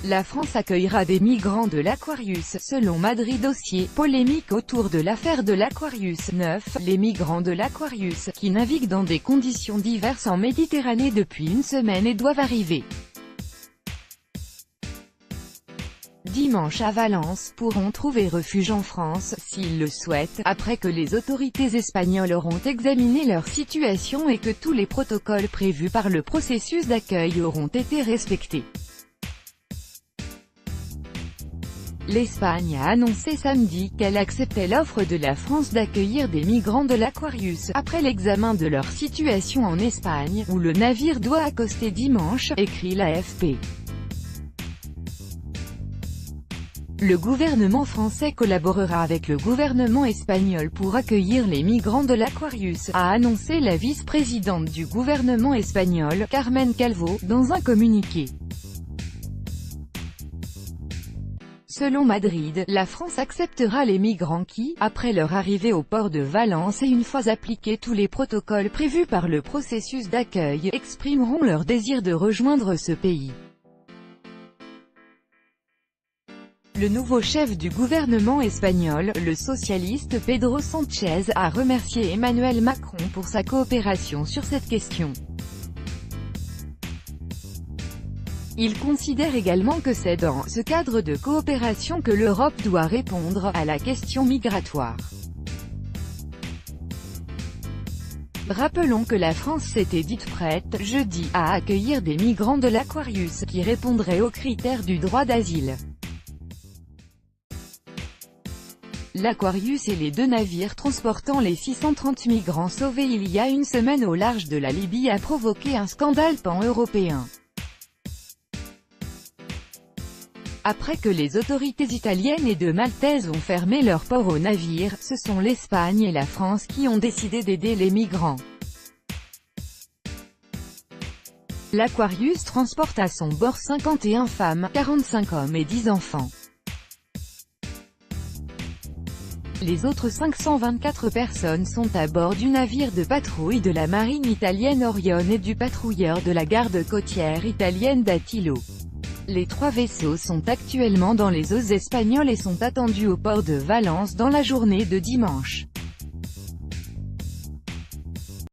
La France accueillera des migrants de l'Aquarius, selon Madrid. Dossier, polémique autour de l'affaire de l'Aquarius. 9. Les migrants de l'Aquarius, qui naviguent dans des conditions diverses en Méditerranée depuis une semaine et doivent arriver dimanche à Valence, pourront trouver refuge en France, s'ils le souhaitent, après que les autorités espagnoles auront examiné leur situation et que tous les protocoles prévus par le processus d'accueil auront été respectés. L'Espagne a annoncé samedi qu'elle acceptait l'offre de la France d'accueillir des migrants de l'Aquarius, après l'examen de leur situation en Espagne, où le navire doit accoster dimanche, écrit l'AFP. Le gouvernement français collaborera avec le gouvernement espagnol pour accueillir les migrants de l'Aquarius, a annoncé la vice-présidente du gouvernement espagnol, Carmen Calvo, dans un communiqué. Selon Madrid, la France acceptera les migrants qui, après leur arrivée au port de Valence et une fois appliqués tous les protocoles prévus par le processus d'accueil, exprimeront leur désir de rejoindre ce pays. Le nouveau chef du gouvernement espagnol, le socialiste Pedro Sánchez, a remercié Emmanuel Macron pour sa coopération sur cette question. Il considère également que c'est dans ce cadre de coopération que l'Europe doit répondre à la question migratoire. Rappelons que la France s'était dite prête, jeudi, à accueillir des migrants de l'Aquarius, qui répondraient aux critères du droit d'asile. L'Aquarius et les deux navires transportant les 630 migrants sauvés il y a une semaine au large de la Libye a provoqué un scandale pan-européen. Après que les autorités italiennes et de maltaises ont fermé leurs ports aux navires, ce sont l'Espagne et la France qui ont décidé d'aider les migrants. L'Aquarius transporte à son bord 51 femmes, 45 hommes et 10 enfants. Les autres 524 personnes sont à bord du navire de patrouille de la marine italienne Orione et du patrouilleur de la garde côtière italienne d'Attilo. Les 3 vaisseaux sont actuellement dans les eaux espagnoles et sont attendus au port de Valence dans la journée de dimanche.